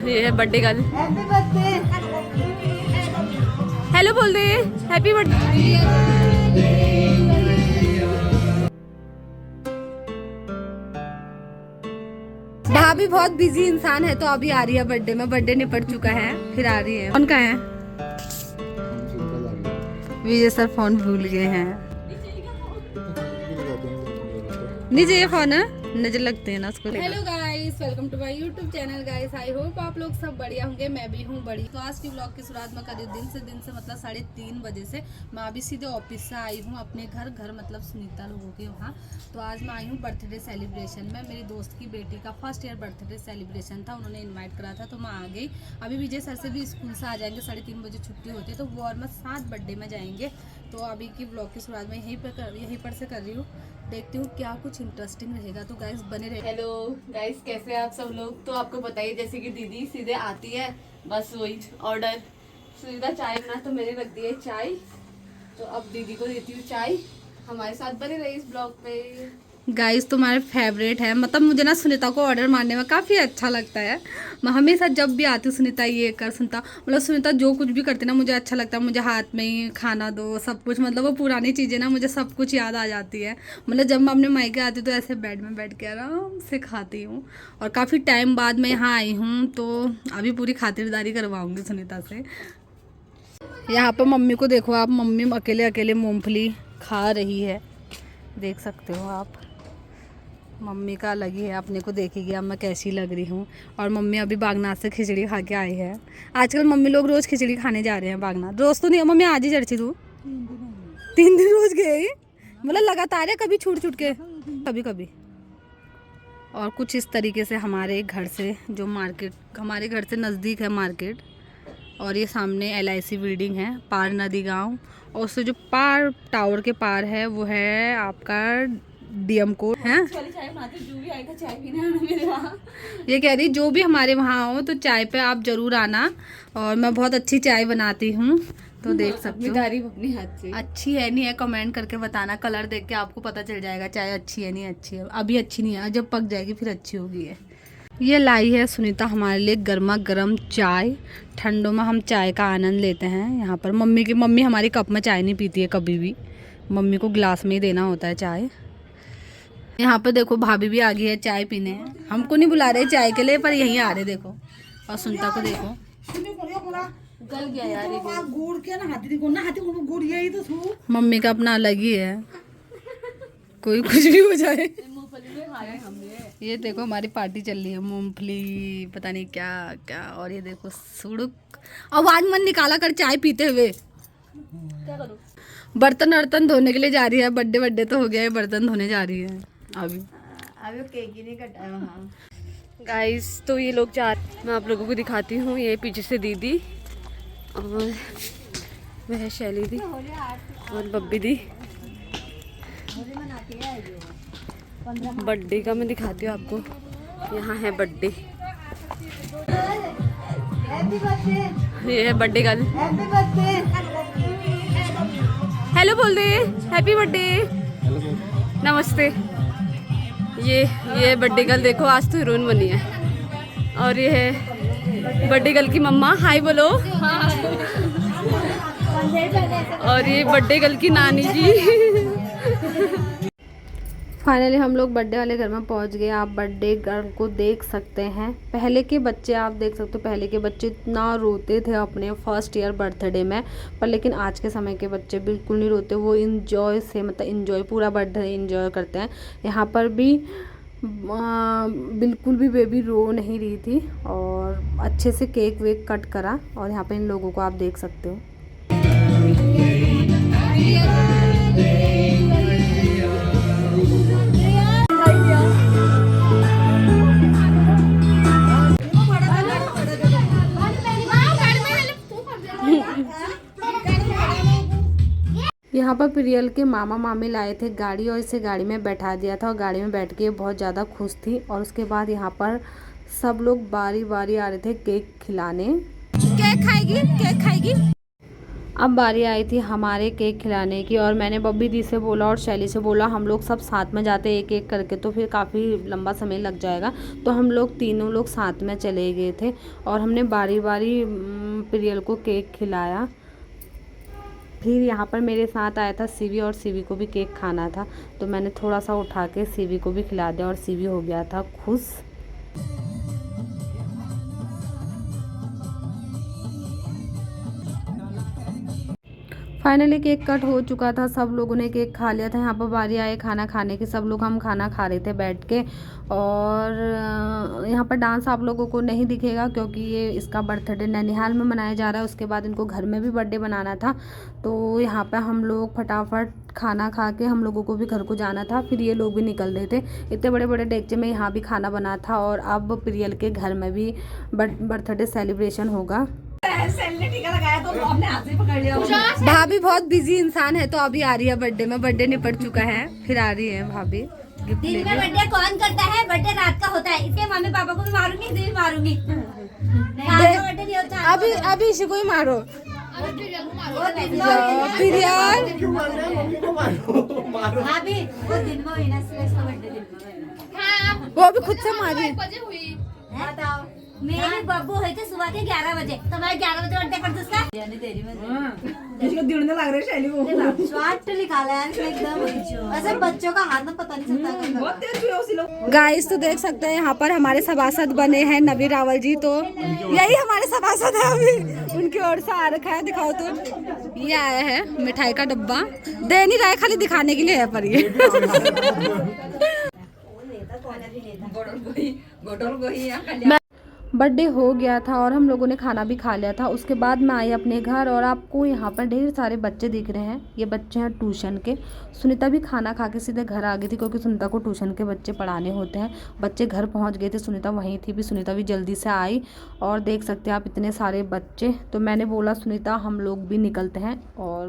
ये है birthday girl. Hello बोल दे, हैप्पी बर्थडे। भाभी बहुत बिजी इंसान है तो अभी आ रही है बर्थडे में। बर्थडे निपट चुका है फिर आ रही है। कौन का है? विजय सर फोन भूल गए हैं। नीचे ये फोन है, नजर लगते हैं ना उसको। Hello guys, welcome to my YouTube channel guys. I hope आप लोग सब बढ़िया होंगे, मैं भी हूँ बड़ी। तो आज की व्लॉग की शुरुआत में करी दिन से मतलब 3:30 बजे से। मैं अभी सीधे ऑफिस से आई हूँ अपने घर मतलब सुनीता लोगों के वहाँ। तो आज मैं आई हूँ बर्थडे सेलिब्रेशन में। मेरी दोस्त की बेटी का फर्स्ट ईयर बर्थडे सेलिब्रेशन था, उन्होंने इन्वाइट करा था तो मैं आ गई। अभी विजय सर से भी स्कूल से आ जाएंगे, 3:30 बजे छुट्टी होती है तो वो और मैं साथ बर्थडे में जाएंगे। तो अभी की व्लॉग की शुरुआत में यहीं पर से कर रही हूँ। देखती हूँ क्या कुछ इंटरेस्टिंग रहेगा, तो गाइस बने रहे। हेलो गाइस, कैसे हैं आप सब लोग। तो आपको बताइए, जैसे कि दीदी सीधे आती है, बस वही ऑर्डर। सुनीता चाय बना तो मेरे रख दी है चाय, तो अब दीदी को देती हूँ चाय। हमारे साथ बने रही इस ब्लॉग पे। गाइस तुम्हारे फेवरेट है, मतलब मुझे ना सुनीता को ऑर्डर मारने में काफ़ी अच्छा लगता है। मैं हमेशा जब भी आती हूँ सुनीता ये कर, सुनीता मतलब सुनीता जो कुछ भी करती है ना मुझे अच्छा लगता है। मुझे हाथ में ही खाना दो सब कुछ, मतलब वो पुरानी चीज़ें ना मुझे सब कुछ याद आ जाती है। मतलब जब मैं अपने मायके आती हूँ तो ऐसे बेड में बैठ के आराम से खाती हूँ। और काफ़ी टाइम बाद मैं यहाँ आई हूँ तो अभी पूरी खातिरदारी करवाऊँगी सुनीता से। यहाँ पर मम्मी को देखो आप, मम्मी अकेले अकेले मूँगफली खा रही है, देख सकते हो आप। मम्मी का अलग ही है, अपने को देखेगी अब मैं कैसी लग रही हूँ। और मम्मी अभी बागनाथ से खिचड़ी खा के आई है। आजकल मम्मी लोग रोज़ खिचड़ी खाने जा रहे हैं बागनाथ। रोज़ तो नहीं, मम्मी आज ही चढ़ी तू 3 दिन रोज़ गए, मतलब लगातार है, कभी छूट छूट के कभी कभी। और कुछ इस तरीके से हमारे घर से जो मार्केट, हमारे घर से नज़दीक है मार्केट। और ये सामने LIC बिल्डिंग है, पार नदी गांव। और उससे जो पार टावर के पार है वो है आपका DM कोड है। ये कह रही जो भी हमारे वहाँ हो तो चाय पे आप जरूर आना। और मैं बहुत अच्छी चाय बनाती हूँ तो देख सकते हो। तारीफ अपने हाथ से। अच्छी है नहीं है कमेंट करके बताना, कलर देख के आपको पता चल जाएगा चाय अच्छी है नहीं अच्छी है। अभी अच्छी नहीं है, जब पक जाएगी फिर अच्छी होगी। ये लाई है सुनीता हमारे लिए गर्मा गर्म चाय। ठंडों में हम चाय का आनंद लेते हैं यहाँ पर। मम्मी हमारी कप में चाय नहीं पीती है कभी भी, मम्मी को गिलास में ही देना होता है चाय। यहाँ पर देखो भाभी भी आ गई है चाय पीने। हमको नहीं बुला रहे चाय के लिए पर यहीं आ रहे देखो। और सुनीता को देखो, गल गया यार ये। मम्मी का अपना अलग ही है, कोई कुछ भी हो जाए। ये देखो हमारी पार्टी चल रही है, मूंगफली पता नहीं क्या क्या। और ये देखो सुड़ुक, आवाज मन निकाला कर चाय पीते हुए। क्या करूं? बर्तन वर्तन धोने के लिए जा रही है, बर्थडे तो हो गया है, बर्तन धोने जा रही है अभी। केक ही नहीं कटा। हाँ गाइस, तो ये लोग मैं आप लोगों को दिखाती हूँ। ये पीछे से दीदी और वह है शैली दी और बब्बी दी। बर्थडे का मैं दिखाती हूँ आपको। यहाँ है बर्थडे, ये है बर्थडे गर्ल। हेलो बोल दे, हैप्पी बर्थडे। नमस्ते। ये बर्थडे गर्ल देखो, आज तो हीरोइन बनी है। और ये है बर्थडे गर्ल की मम्मा, हाय बोलो। और ये बर्थडे गर्ल की नानी जी। फाइनली हम लोग बर्थडे वाले घर में पहुंच गए। आप बर्थडे गर्ल को देख सकते हैं। पहले के बच्चे आप देख सकते हो, पहले के बच्चे इतना रोते थे अपने फर्स्ट ईयर बर्थडे में, पर लेकिन आज के समय के बच्चे बिल्कुल नहीं रोते। वो इंजॉय से मतलब इंजॉय पूरा बर्थडे इंजॉय करते हैं। यहाँ पर भी बिल्कुल भी बेबी रो नहीं रही थी और अच्छे से केक वेक कट करा। और यहाँ पर इन लोगों को आप देख सकते हो। यहाँ पर प्रियल के मामा मामी लाए थे गाड़ी और इसे गाड़ी में बैठा दिया था और गाड़ी में बैठ के बहुत ज़्यादा खुश थी। और उसके बाद यहाँ पर सब लोग बारी बारी आ रहे थे केक खिलाने। केक खाएगी, केक खाएगी। अब बारी आई थी हमारे केक खिलाने की और मैंने बब्बी दी से बोला और शैली से बोला हम लोग सब साथ में जाते एक एक करके तो फिर काफ़ी लंबा समय लग जाएगा। तो हम लोग तीनों लोग साथ में चले गए थे और हमने बारी बारी प्रियल को केक खिलाया। फिर यहाँ पर मेरे साथ आया था सीवी और सीवी को भी केक खाना था तो मैंने थोड़ा सा उठा के सीवी को भी खिला दिया और सीवी हो गया था खुश। फाइनली केक कट हो चुका था, सब लोगों ने केक खा लिया था। यहाँ पर बारी आए खाना खाने की, सब लोग हम खाना खा रहे थे बैठ के। और यहाँ पर डांस आप लोगों को नहीं दिखेगा क्योंकि ये इसका बर्थडे नैनीहाल में मनाया जा रहा है, उसके बाद इनको घर में भी बर्थडे बनाना था। तो यहाँ पर हम लोग फटाफट खाना खा के हम लोगों को भी घर को जाना था, फिर ये लोग भी निकल रहे थे। इतने बड़े बड़े डेगचे में यहाँ भी खाना बना था और अब प्रियल के घर में भी बर्थडे सेलिब्रेशन होगा। भाभी बहुत बिजी इंसान है तो अभी आ रही है बर्थडे में, बर्थडे निपट चुका है फिर आ रही है भाभी। दिन में बर्थडे कौन करता है? बर्थडे रात का होता है, इसके मम्मी पापा को भी मारूंगी, इसे भी मारूंगी। बर्थडे नहीं होता अभी इसी को ही मारो। भाभी वो दिन में हुई ना, इसका बर्थडे दिन में। वो भी खुद से मारी। बताओ मेरे भी बब्बू हुए थे सुबह के 11 बजे, तुम्हारे 11 बजे बर्थडे कर दो उसका। यानी तेरी इसको दिड़ने लग रहे शैली को स्वाट निकाला यार एकदम। ऐसे बच्चों का हाथ में पता नहीं चलता। बहुत तेज हुए उसी लोग। गाइस तो देख सकते हैं यहाँ पर हमारे सभासद बने हैं नवी रावल जी, तो यही हमारे सभासद है। अभी उनकी ओर से आ रखा है, दिखाओ तो। ये आया है मिठाई का डब्बा, दे नहीं रहा है, खाली दिखाने के लिए है पर ये। बर्थडे हो गया था और हम लोगों ने खाना भी खा लिया था। उसके बाद मैं आई अपने घर और आपको यहाँ पर ढेर सारे बच्चे दिख रहे हैं, ये बच्चे हैं ट्यूशन के। सुनीता भी खाना खा के सीधे घर आ गई थी क्योंकि सुनीता को ट्यूशन के बच्चे पढ़ाने होते हैं। बच्चे घर पहुँच गए थे, सुनीता वहीं थी भी, सुनीता भी जल्दी से आई और देख सकते हैं आप इतने सारे बच्चे। तो मैंने बोला सुनीता हम लोग भी निकलते हैं और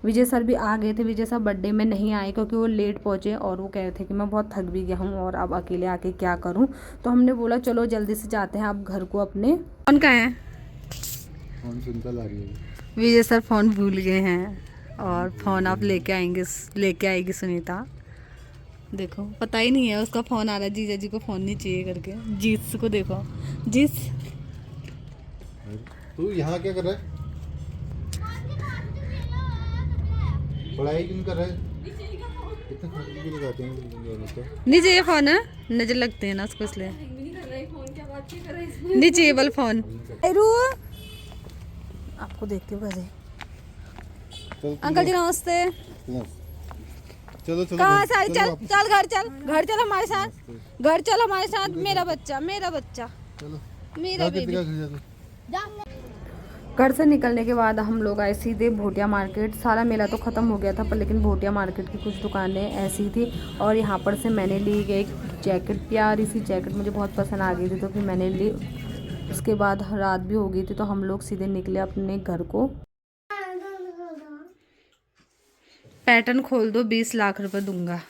विजय सर भी आ गए थे। विजय सर बर्थडे में नहीं आए क्योंकि वो लेट पहुँचे और वो कह रहे थे कि मैं बहुत थक भी गया हूँ और अब अकेले आके क्या करूँ। तो हमने बोला चलो जल्दी से जाते हैं अब घर को अपने। फोन का है, फोन सुनता ला रही है। विजय सर फोन भूल गए हैं और फोन आप लेके आएगी सुनीता। देखो पता ही नहीं है उसका फोन आ रहा है, जीजा जी को फोन नहीं चाहिए करके। जीस को देखो, जीस तू यहाँ क्या कर रहा है? पढ़ाई क्यों कर रहा है? इतना खर्च भी लगाते हैं। नहीं चाहिए फोन है, नजर लगते हैं ना उसको इसलिए नहीं चाहिए वाला फोन। आपको देखते हो कैसे। अंकल जी नमस्ते। चलो चलो कहाँ से चल चल घर चल हमारे साथ, घर चल हमारे साथ। मेरा बच्चा चलो मेरा बेबी। घर से निकलने के बाद हम लोग आए सीधे भोटिया मार्केट। सारा मेला तो ख़त्म हो गया था पर लेकिन भोटिया मार्केट की कुछ दुकानें ऐसी थी और यहाँ पर से मैंने ली एक जैकेट, प्यारी सी जैकेट मुझे बहुत पसंद आ गई थी तो फिर मैंने ली। उसके बाद रात भी हो गई थी तो हम लोग सीधे निकले अपने घर को। पैटर्न खोल दो 20 लाख रुपए दूंगा,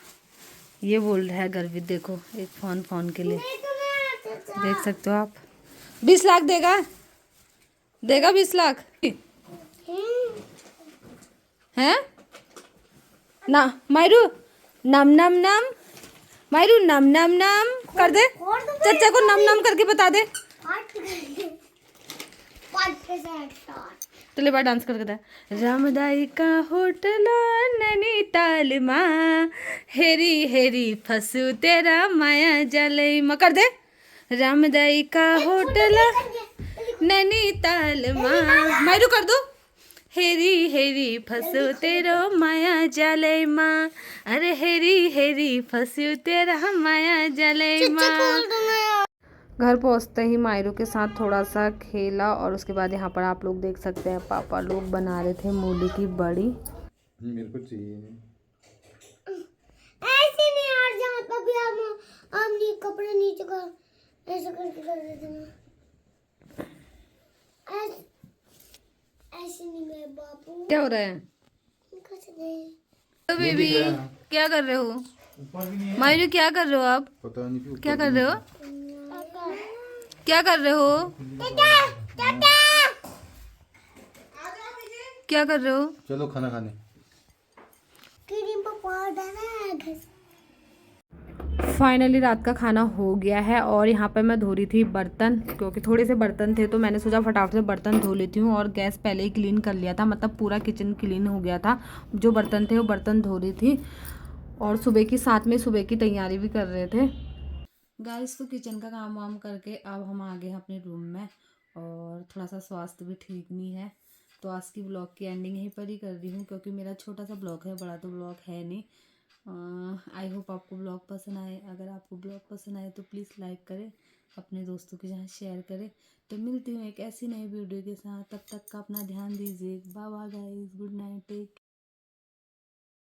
ये बोल रहा है गर्वित। देखो एक फ़ोन के लिए देख सकते हो आप। 20 लाख देगा 20 लाख हैं ना। मायरू नम नम नम, मायरू नम नम नम कर दे, चचा को नम नम करके बता दे। तो ले बार डांस करके दे। रामदाई का होटल नैनीताल माँ, हेरी हेरी फसू तेरा माया जलई माँ कर दे। रामदाई का होटल नैनीताल माँ, मायरू कर दो। हेरी हेरी फसू तेरो माया जलई माँ, अरे हेरी हेरी फसू तेरा माया जलई माँ। घर पहुंचते ही मायरू के साथ थोड़ा सा खेला और उसके बाद यहाँ पर आप लोग देख सकते हैं पापा लोग बना रहे थे मूली की बड़ी। मेरे को चाहिए ऐसे नहीं यार, जहाँ पर भी हम नहीं कपड़े नीचे कर ऐसे करके कर देते ना, ऐसे नहीं मेरे बाबू। क्या हो रहा है तो बेबी, क्या कर रहे हो मायरू, क्या कर रहे हो आप? पता नहीं क्यों क्या कर रहे हो, क्या कर रहे हो, क्या कर रहे हो? चलो खाना खाने। फाइनली रात का खाना हो गया है और यहाँ पर मैं धो रही थी बर्तन, क्योंकि थोड़े से बर्तन थे तो मैंने सोचा फटाफट से बर्तन धो लेती हूँ। और गैस पहले ही क्लीन कर लिया था, मतलब पूरा किचन क्लीन हो गया था। जो बर्तन थे वो बर्तन धो रही थी और सुबह की साथ में सुबह की तैयारी भी कर रहे थे। गाइस तो किचन का काम वाम करके अब हम आ गए हैं अपने रूम में, और थोड़ा सा स्वास्थ्य भी ठीक नहीं है, तो आज की ब्लॉग की एंडिंग यहीं पर ही कर रही हूँ, क्योंकि मेरा छोटा सा ब्लॉग है, बड़ा तो ब्लॉग है नहीं। आई होप आपको ब्लॉग पसंद आए। अगर आपको ब्लॉग पसंद आए तो प्लीज़ लाइक करें, अपने दोस्तों के साथ शेयर करें। तो मिलती हूँ एक ऐसी नई वीडियो के साथ, तब तक का अपना ध्यान दीजिए। Bye bye guys, good night, take